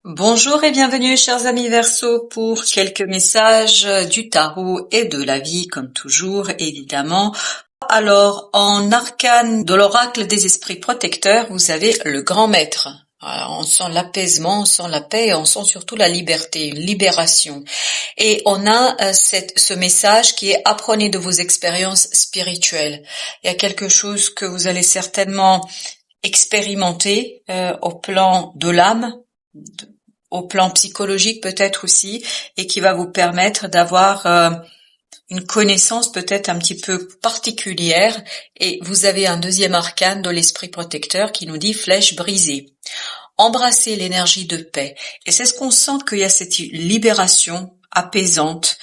Bonjour et bienvenue chers amis Verseau pour quelques messages du tarot et de la vie comme toujours évidemment. Alors en arcane de l'oracle des esprits protecteurs vous avez le grand maître. Alors, on sent l'apaisement, on sent la paix et on sent surtout la liberté, une libération. Et on a ce message qui est apprenez de vos expériences spirituelles. Il y a quelque chose que vous allez certainement expérimenter au plan de l'âme, au plan psychologique peut-être aussi, et qui va vous permettre d'avoir une connaissance peut-être un petit peu particulière. Et vous avez un deuxième arcane de l'esprit protecteur qui nous dit flèche brisée. Embrassez l'énergie de paix. Et c'est ce qu'on sent qu'il y a cette libération apaisante,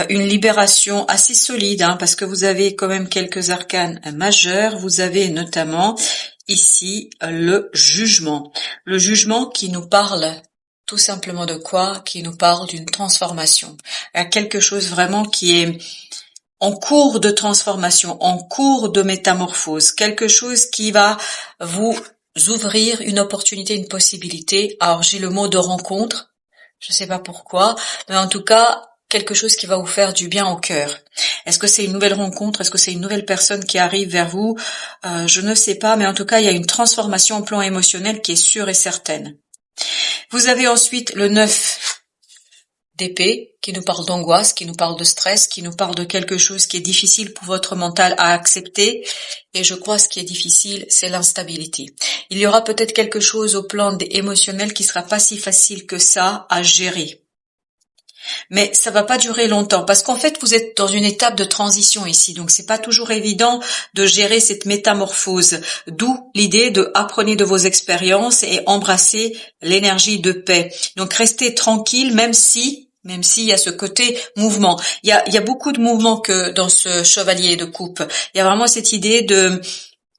une libération assez solide, parce que vous avez quand même quelques arcanes majeurs. Vous avez notamment ici le jugement. Le jugement qui nous parle tout simplement de quoi? Qui nous parle d'une transformation. Il y a quelque chose vraiment qui est en cours de transformation, en cours de métamorphose, quelque chose qui va vous ouvrir une opportunité, une possibilité. Alors j'ai le mot de rencontre, je ne sais pas pourquoi, mais en tout cas quelque chose qui va vous faire du bien au cœur. Est-ce que c'est une nouvelle rencontre? Est-ce que c'est une nouvelle personne qui arrive vers vous? Je ne sais pas, mais en tout cas il y a une transformation au plan émotionnel qui est sûre et certaine. Vous avez ensuite le 9 d'épée qui nous parle d'angoisse, qui nous parle de stress, qui nous parle de quelque chose qui est difficile pour votre mental à accepter. Et je crois ce qui est difficile, c'est l'instabilité. Il y aura peut-être quelque chose au plan émotionnel qui sera pas si facile que ça à gérer. Mais ça va pas durer longtemps parce qu'en fait vous êtes dans une étape de transition ici, donc c'est pas toujours évident de gérer cette métamorphose. D'où l'idée de apprenez de vos expériences et embrassez l'énergie de paix. Donc restez tranquille même s'il y a ce côté mouvement. Il y a beaucoup de mouvement que dans ce chevalier de coupe. Il y a vraiment cette idée de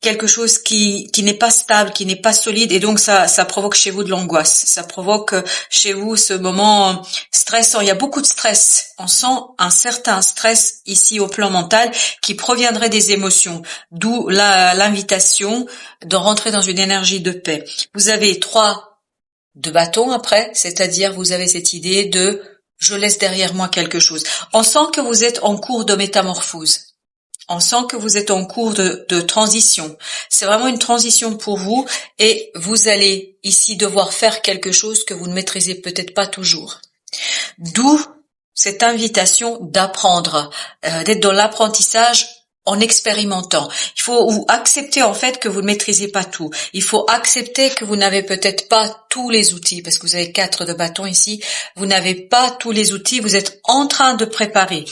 quelque chose qui n'est pas stable, qui n'est pas solide, et donc ça provoque chez vous de l'angoisse, ça provoque chez vous ce moment stressant. Il y a beaucoup de stress, on sent un certain stress ici au plan mental qui proviendrait des émotions, d'où l'invitation de rentrer dans une énergie de paix. Vous avez 3 de bâton après, c'est-à-dire vous avez cette idée de je laisse derrière moi quelque chose. On sent que vous êtes en cours de métamorphose. On sent que vous êtes en cours de transition. C'est vraiment une transition pour vous et vous allez ici devoir faire quelque chose que vous ne maîtrisez peut-être pas toujours. D'où cette invitation d'apprendre, d'être dans l'apprentissage en expérimentant. Il faut accepter en fait que vous ne maîtrisez pas tout. Il faut accepter que vous n'avez peut-être pas tous les outils, parce que vous avez 4 de bâton ici. Vous n'avez pas tous les outils. Vous êtes en train de préparer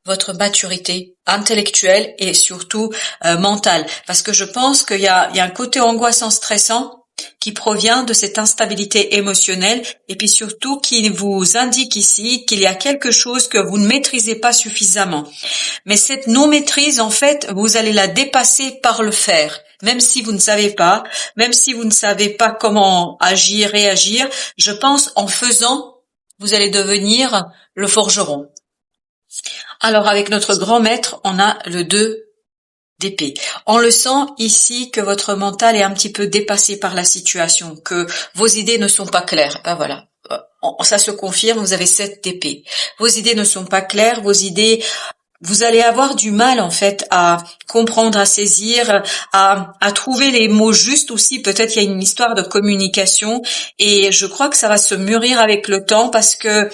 votre maturité intellectuelle et surtout mentale. Parce que je pense qu'il y a un côté angoissant, stressant qui provient de cette instabilité émotionnelle et puis surtout qui vous indique ici qu'il y a quelque chose que vous ne maîtrisez pas suffisamment. Mais cette non-maîtrise, en fait, vous allez la dépasser par le faire. Même si vous ne savez pas, même si vous ne savez pas comment agir, réagir, je pense en faisant, vous allez devenir le forgeron. Alors avec notre grand maître, on a le 2 d'épée. On le sent ici que votre mental est un petit peu dépassé par la situation, que vos idées ne sont pas claires. Ben voilà, ça se confirme, vous avez 7 d'épée. Vos idées ne sont pas claires, vos idées, vous allez avoir du mal en fait à comprendre, à saisir, à trouver les mots justes aussi. Peut-être il y a une histoire de communication et je crois que ça va se mûrir avec le temps parce que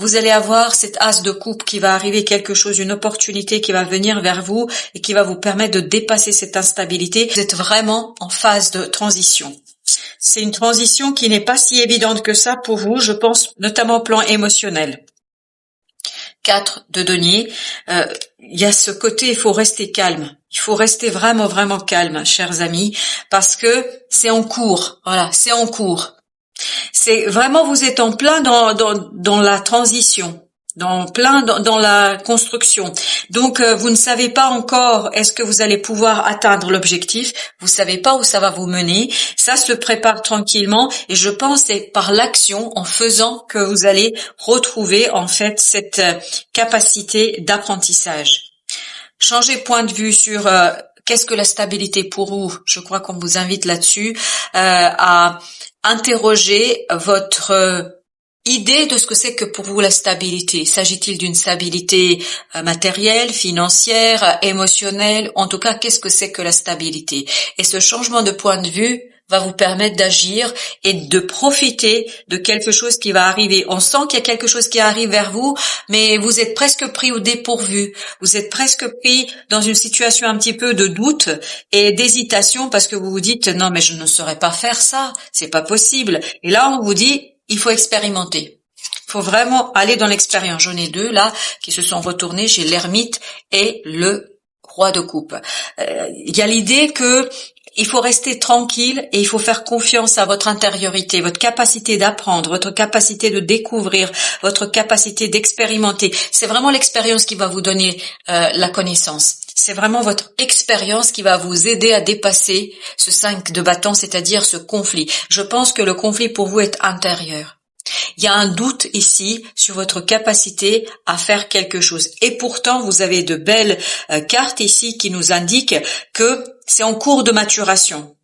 vous allez avoir cet as de coupe qui va arriver, quelque chose, une opportunité qui va venir vers vous et qui va vous permettre de dépasser cette instabilité. Vous êtes vraiment en phase de transition. C'est une transition qui n'est pas si évidente que ça pour vous, je pense, notamment au plan émotionnel. 4 de denier, il y a ce côté, il faut rester calme. Il faut rester vraiment, vraiment calme, chers amis, parce que c'est en cours. Voilà, c'est en cours. C'est vraiment, vous êtes en plein dans la transition, dans la construction. Donc vous ne savez pas encore est-ce que vous allez pouvoir atteindre l'objectif, vous savez pas où ça va vous mener. Ça se prépare tranquillement et je pense c'est par l'action, en faisant, que vous allez retrouver en fait cette capacité d'apprentissage. Changez point de vue sur Qu'est-ce que la stabilité pour vous? Je crois qu'on vous invite là-dessus à interroger votre idée de ce que c'est que pour vous la stabilité. S'agit-il d'une stabilité matérielle, financière, émotionnelle? En tout cas, qu'est-ce que c'est que la stabilité? Et ce changement de point de vue va vous permettre d'agir et de profiter de quelque chose qui va arriver. On sent qu'il y a quelque chose qui arrive vers vous, mais vous êtes presque pris au dépourvu. Vous êtes presque pris dans une situation un petit peu de doute et d'hésitation parce que vous vous dites non mais je ne saurais pas faire ça, c'est pas possible. Et là on vous dit il faut expérimenter. Il faut vraiment aller dans l'expérience. J'en ai deux là qui se sont retournés. J'ai l'ermite et le roi de coupe. Il y a l'idée que il faut rester tranquille et il faut faire confiance à votre intériorité, votre capacité d'apprendre, votre capacité de découvrir, votre capacité d'expérimenter. C'est vraiment l'expérience qui va vous donner la connaissance. C'est vraiment votre expérience qui va vous aider à dépasser ce 5 de bâton, c'est-à-dire ce conflit. Je pense que le conflit pour vous est intérieur. Il y a un doute ici sur votre capacité à faire quelque chose. Et pourtant, vous avez de belles cartes ici qui nous indiquent que c'est en cours de maturation.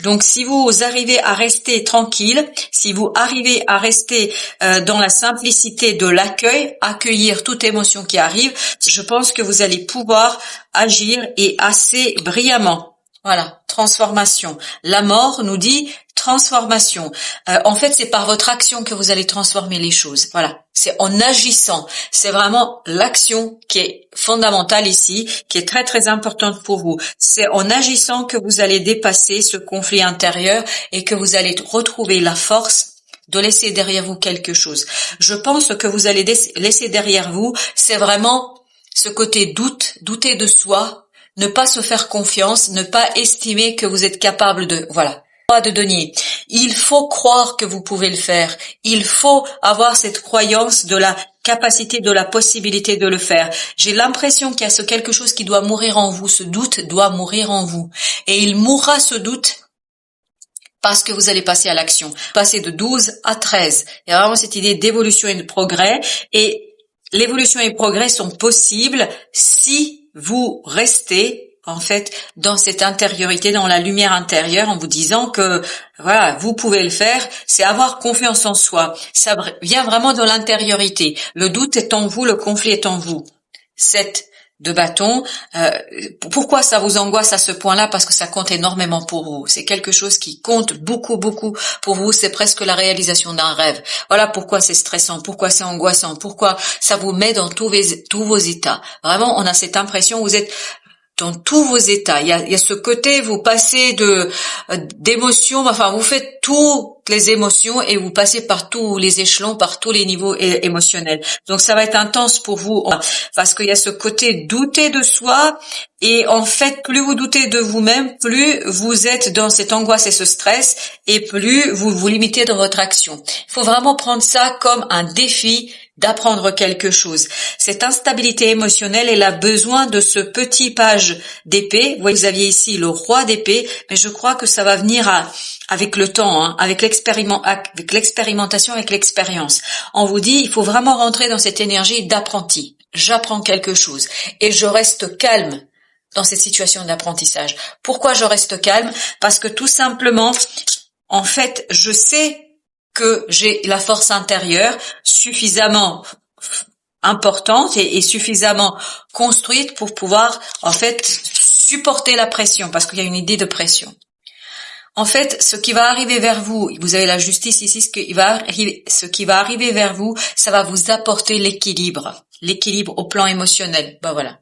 Donc, si vous arrivez à rester tranquille, si vous arrivez à rester dans la simplicité de l'accueil, accueillir toute émotion qui arrive, je pense que vous allez pouvoir agir et assez brillamment. Voilà, transformation. La mort nous dit transformation. En fait, c'est par votre action que vous allez transformer les choses. Voilà, c'est en agissant. C'est vraiment l'action qui est fondamentale ici, qui est très très importante pour vous. C'est en agissant que vous allez dépasser ce conflit intérieur et que vous allez retrouver la force de laisser derrière vous quelque chose. Je pense que vous allez laisser derrière vous, c'est vraiment ce côté doute, douter de soi, ne pas se faire confiance, ne pas estimer que vous êtes capable de, voilà. De denier. Il faut croire que vous pouvez le faire. Il faut avoir cette croyance de la capacité, de la possibilité de le faire. J'ai l'impression qu'il y a ce quelque chose qui doit mourir en vous. Ce doute doit mourir en vous. Et il mourra ce doute parce que vous allez passer à l'action. Passer de 12 à 13. Il y a vraiment cette idée d'évolution et de progrès. Et l'évolution et le progrès sont possibles si vous restez en fait, dans cette intériorité, dans la lumière intérieure, en vous disant que, voilà, vous pouvez le faire, c'est avoir confiance en soi. Ça vient vraiment de l'intériorité. Le doute est en vous, le conflit est en vous. 7 de bâton. Pourquoi ça vous angoisse à ce point-là? Parce que ça compte énormément pour vous. C'est quelque chose qui compte beaucoup, beaucoup pour vous. C'est presque la réalisation d'un rêve. Voilà pourquoi c'est stressant, pourquoi c'est angoissant, pourquoi ça vous met dans tous vos états. Vraiment, on a cette impression, vous êtes dans tous vos états. Il y a ce côté, vous passez d'émotions, enfin vous faites toutes les émotions et vous passez par tous les échelons, par tous les niveaux émotionnels. Donc ça va être intense pour vous parce qu'il y a ce côté douter de soi et en fait plus vous doutez de vous-même, plus vous êtes dans cette angoisse et ce stress et plus vous vous limitez dans votre action. Il faut vraiment prendre ça comme un défi d'apprendre quelque chose. Cette instabilité émotionnelle, elle a besoin de ce petit page d'épée. Vous aviez ici le roi d'épée, mais je crois que ça va venir avec le temps, avec l'expérimentation, avec l'expérience. On vous dit, il faut vraiment rentrer dans cette énergie d'apprenti. J'apprends quelque chose et je reste calme dans cette situation d'apprentissage. Pourquoi je reste calme? Parce que tout simplement, en fait, je sais que j'ai la force intérieure suffisamment importante et suffisamment construite pour pouvoir en fait supporter la pression, parce qu'il y a une idée de pression. En fait, ce qui va arriver vers vous, vous avez la justice ici, ce qui va arriver vers vous, ça va vous apporter l'équilibre au plan émotionnel. Ben voilà.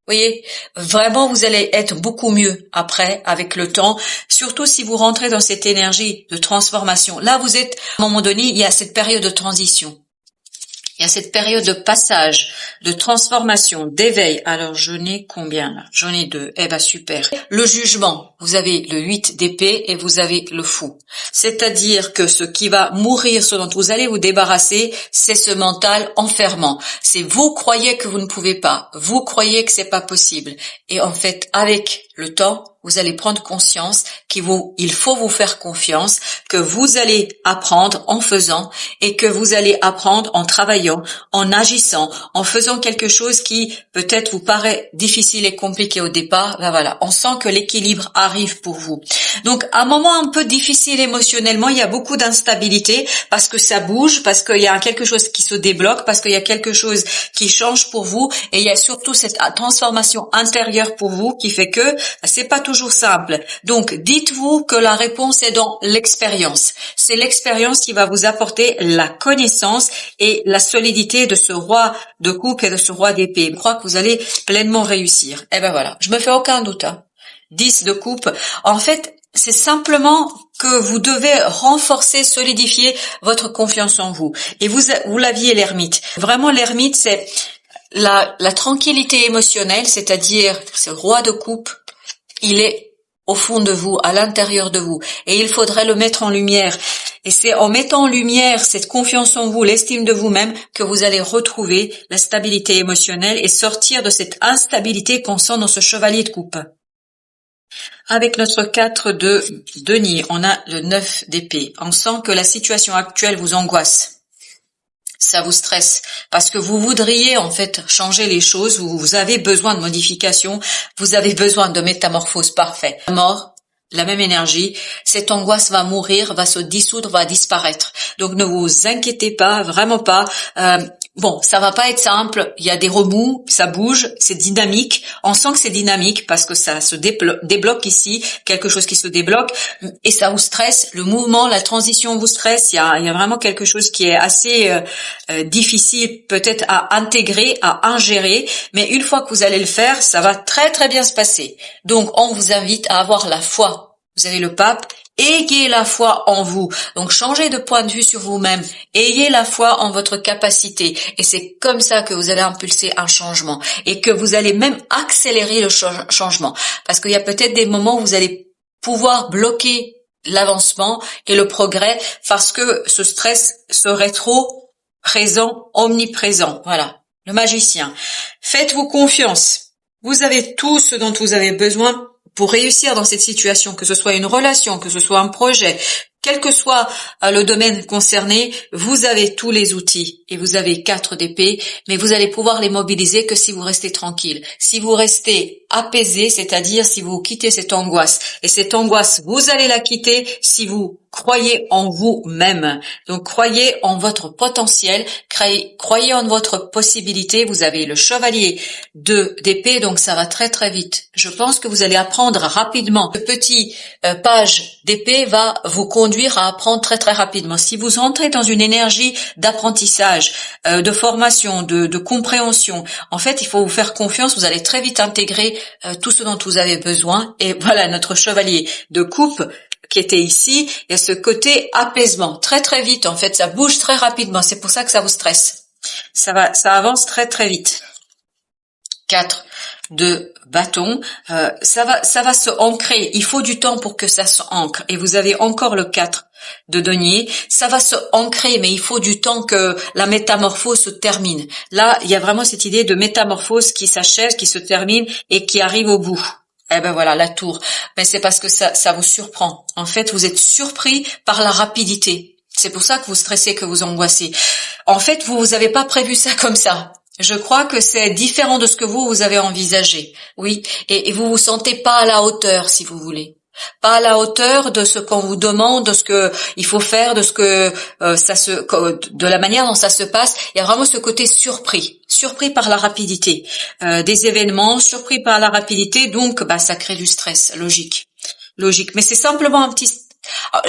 Vous voyez, vraiment vous allez être beaucoup mieux après, avec le temps, surtout si vous rentrez dans cette énergie de transformation. Là, vous êtes, à un moment donné, il y a cette période de transition. Il y a cette période de passage, de transformation, d'éveil. Alors, j'en ai combien là? J'en ai 2. Eh ben, super. Le jugement. Vous avez le 8 d'épée et vous avez le fou. C'est-à-dire que ce qui va mourir, ce dont vous allez vous débarrasser, c'est ce mental enfermant. C'est vous croyez que vous ne pouvez pas. Vous croyez que c'est pas possible. Et en fait, avec le temps, vous allez prendre conscience il faut vous faire confiance, que vous allez apprendre en faisant et que vous allez apprendre en travaillant, en agissant, en faisant quelque chose qui peut-être vous paraît difficile et compliqué au départ. Ben voilà, on sent que l'équilibre arrive pour vous. Donc, un moment un peu difficile émotionnellement, il y a beaucoup d'instabilité parce que ça bouge, parce qu'il y a quelque chose qui se débloque, parce qu'il y a quelque chose qui change pour vous et il y a surtout cette transformation intérieure pour vous qui fait que c'est pas toujours simple. Donc, dites-vous que la réponse est dans l'expérience. C'est l'expérience qui va vous apporter la connaissance et la solidité de ce roi de coupe et de ce roi d'épée. Je crois que vous allez pleinement réussir. Et ben voilà, je me fais aucun doute. 10 de coupe. En fait, c'est simplement que vous devez renforcer, solidifier votre confiance en vous. Et vous l'aviez l'ermite. Vraiment, l'ermite, c'est la tranquillité émotionnelle, c'est-à-dire ce roi de coupe, il est au fond de vous, à l'intérieur de vous. Et il faudrait le mettre en lumière. Et c'est en mettant en lumière cette confiance en vous, l'estime de vous-même, que vous allez retrouver la stabilité émotionnelle et sortir de cette instabilité qu'on sent dans ce chevalier de coupe. Avec notre 4 de denier, on a le 9 d'épée. On sent que la situation actuelle vous angoisse. Ça vous stresse parce que vous voudriez en fait changer les choses, vous avez besoin de modifications, vous avez besoin de métamorphose parfaite. La mort, la même énergie, cette angoisse va mourir, va se dissoudre, va disparaître. Donc ne vous inquiétez pas, vraiment pas. Bon, ça va pas être simple, il y a des remous, ça bouge, c'est dynamique. On sent que c'est dynamique parce que ça se débloque ici, quelque chose qui se débloque et ça vous stresse. Le mouvement, la transition vous stresse. Il y a vraiment quelque chose qui est assez difficile peut-être à intégrer, à ingérer. Mais une fois que vous allez le faire, ça va très très bien se passer. Donc on vous invite à avoir la foi. Vous avez le pape. Ayez la foi en vous. Donc, changez de point de vue sur vous-même. Ayez la foi en votre capacité. Et c'est comme ça que vous allez impulser un changement. Et que vous allez même accélérer le changement. Parce qu'il y a peut-être des moments où vous allez pouvoir bloquer l'avancement et le progrès parce que ce stress serait trop présent, omniprésent. Voilà. Le magicien. Faites-vous confiance. Vous avez tout ce dont vous avez besoin pour réussir dans cette situation, que ce soit une relation, que ce soit un projet, quel que soit le domaine concerné, vous avez tous les outils et vous avez 4 d'épée, mais vous allez pouvoir les mobiliser que si vous restez tranquille, si vous restez apaisé, c'est-à-dire si vous quittez cette angoisse. Et cette angoisse, vous allez la quitter si vous croyez en vous-même. Donc croyez en votre potentiel, croyez en votre possibilité. Vous avez le chevalier d'épée, donc ça va très très vite. Je pense que vous allez apprendre rapidement. Ce petit page d'épée va vous conduire à apprendre très très rapidement. Si vous entrez dans une énergie d'apprentissage, de formation, de compréhension, en fait, il faut vous faire confiance. Vous allez très vite intégrer tout ce dont vous avez besoin. Et voilà, notre chevalier de coupe qui était ici, il y a ce côté apaisement. Très très vite, en fait, ça bouge très rapidement. C'est pour ça que ça vous stresse. Ça avance très très vite. 4 de bâton, ça va se ancrer. Il faut du temps pour que ça s'ancre. Et vous avez encore le 4 de denier. Ça va se ancrer, mais il faut du temps que la métamorphose se termine. Là, il y a vraiment cette idée de métamorphose qui s'achève, qui se termine et qui arrive au bout. Eh ben voilà, la tour. Mais c'est parce que ça vous surprend. En fait, vous êtes surpris par la rapidité. C'est pour ça que vous stressez, que vous angoissez. En fait, vous avez pas prévu ça comme ça. Je crois que c'est différent de ce que vous avez envisagé. Oui. Et vous vous sentez pas à la hauteur, si vous voulez. Pas à la hauteur de ce qu'on vous demande, de ce que il faut faire, de ce que de la manière dont ça se passe. Il y a vraiment ce côté surpris par la rapidité des événements, surpris par la rapidité. Donc, ça crée du stress, logique. Mais c'est simplement un petit.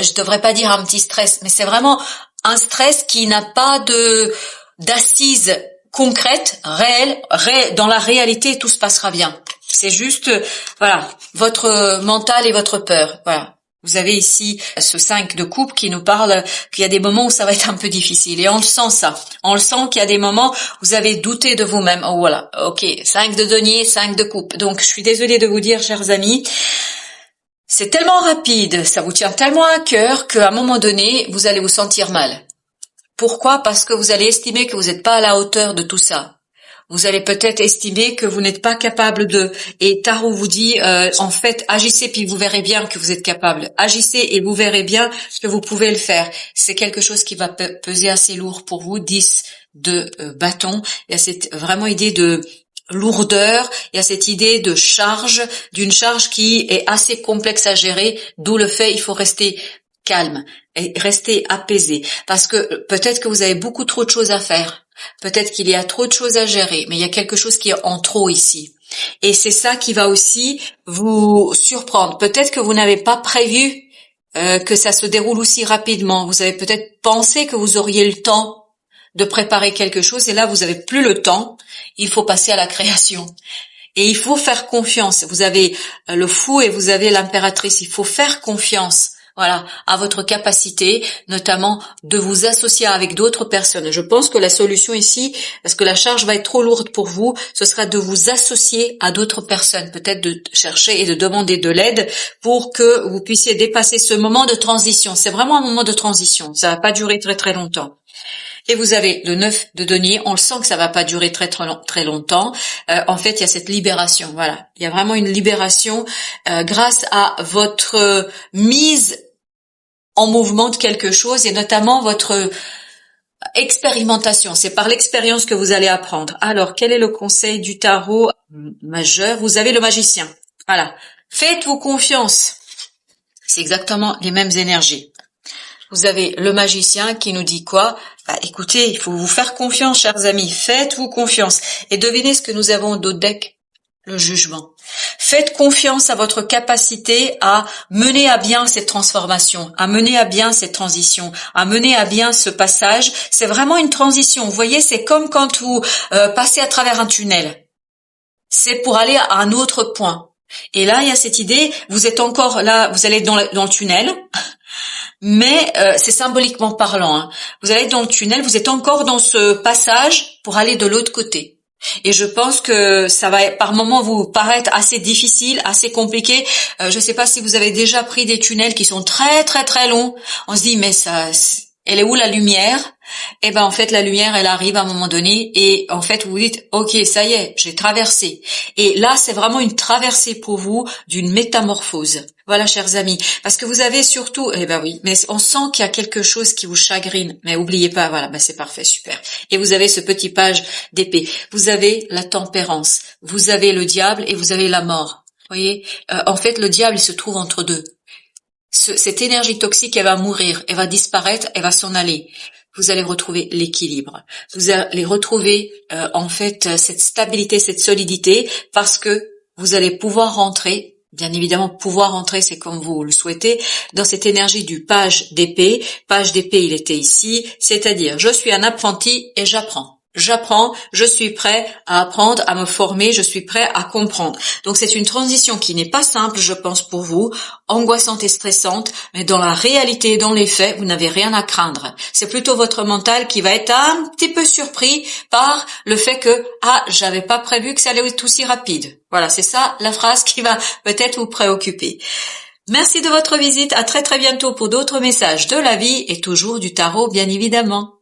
Je devrais pas dire un petit stress, mais c'est vraiment un stress qui n'a pas d'assise concrète, réelle, dans la réalité, tout se passera bien. C'est juste, voilà, votre mental et votre peur, voilà. Vous avez ici ce 5 de coupe qui nous parle qu'il y a des moments où ça va être un peu difficile. Et on le sent ça. On le sent qu'il y a des moments où vous avez douté de vous-même. Oh voilà, ok, 5 de denier, 5 de coupe. Donc je suis désolée de vous dire, chers amis, c'est tellement rapide, ça vous tient tellement à cœur qu'à un moment donné, vous allez vous sentir mal. Pourquoi? Parce que vous allez estimer que vous n'êtes pas à la hauteur de tout ça. Vous allez peut-être estimer que vous n'êtes pas capable de. Et Tarot vous dit, en fait, agissez puis vous verrez bien que vous êtes capable. Agissez et vous verrez bien que vous pouvez le faire. C'est quelque chose qui va peser assez lourd pour vous. 10 de bâton. Il y a cette vraiment idée de lourdeur, il y a cette idée de charge, d'une charge qui est assez complexe à gérer, d'où le fait il faut rester calme et rester apaisé, parce que peut-être que vous avez beaucoup trop de choses à faire, peut-être qu'il y a trop de choses à gérer, mais il y a quelque chose qui est en trop ici. Et c'est ça qui va aussi vous surprendre. Peut-être que vous n'avez pas prévu que ça se déroule aussi rapidement. Vous avez peut-être pensé que vous auriez le temps de préparer quelque chose et là vous avez plus le temps, il faut passer à la création. Et il faut faire confiance. Vous avez le fou et vous avez l'impératrice. Il faut faire confiance, voilà, à votre capacité, notamment de vous associer avec d'autres personnes. Je pense que la solution ici, parce que la charge va être trop lourde pour vous, ce sera de vous associer à d'autres personnes, peut-être de chercher et de demander de l'aide pour que vous puissiez dépasser ce moment de transition. C'est vraiment un moment de transition. Ça va pas durer très très longtemps. Et vous avez le 9 de denier, on le sent que ça va pas durer très longtemps. En fait, il y a cette libération, voilà. Il y a vraiment une libération grâce à votre mise en mouvement de quelque chose et notamment votre expérimentation. C'est par l'expérience que vous allez apprendre. Alors, quel est le conseil du tarot majeur? Vous avez le magicien. Voilà. Faites-vous confiance. C'est exactement les mêmes énergies. Vous avez le magicien qui nous dit quoi? Écoutez, il faut vous faire confiance, chers amis. Faites-vous confiance. Et devinez ce que nous avons d'autre deck? Le jugement. Faites confiance à votre capacité à mener à bien cette transformation, à mener à bien cette transition, à mener à bien ce passage. C'est vraiment une transition. Vous voyez, c'est comme quand vous passez à travers un tunnel. C'est pour aller à un autre point. Et là, il y a cette idée, vous êtes encore là, vous allez dans le tunnel. Mais c'est symboliquement parlant. Hein. Vous allez dans le tunnel, vous êtes encore dans ce passage pour aller de l'autre côté. Et je pense que ça va par moments vous paraître assez difficile, assez compliqué. Je ne sais pas si vous avez déjà pris des tunnels qui sont très très très longs. On se dit mais ça, elle est où la lumière? Eh ben en fait la lumière elle arrive à un moment donné et en fait vous vous dites ok ça y est j'ai traversé. Et là c'est vraiment une traversée pour vous d'une métamorphose. Voilà chers amis, parce que vous avez surtout, eh ben oui, mais on sent qu'il y a quelque chose qui vous chagrine, mais oubliez pas, voilà, ben c'est parfait, super. Et vous avez ce petit page d'épée, vous avez la tempérance, vous avez le diable et vous avez la mort. Vous voyez, en fait le diable il se trouve entre deux. Cette énergie toxique elle va mourir, elle va disparaître, elle va s'en aller. Vous allez retrouver l'équilibre. Vous allez retrouver en fait cette stabilité, cette solidité, parce que vous allez pouvoir rentrer. Bien évidemment, pouvoir entrer, c'est comme vous le souhaitez, dans cette énergie du page d'épée. Page d'épée, il était ici, c'est-à-dire, je suis un apprenti et j'apprends. J'apprends, je suis prêt à apprendre, à me former, je suis prêt à comprendre. Donc c'est une transition qui n'est pas simple, je pense, pour vous, angoissante et stressante, mais dans la réalité, dans les faits, vous n'avez rien à craindre. C'est plutôt votre mental qui va être un petit peu surpris par le fait que « j'avais pas prévu que ça allait être aussi rapide ». Voilà, c'est ça la phrase qui va peut-être vous préoccuper. Merci de votre visite, à très très bientôt pour d'autres messages de la vie et toujours du tarot, bien évidemment.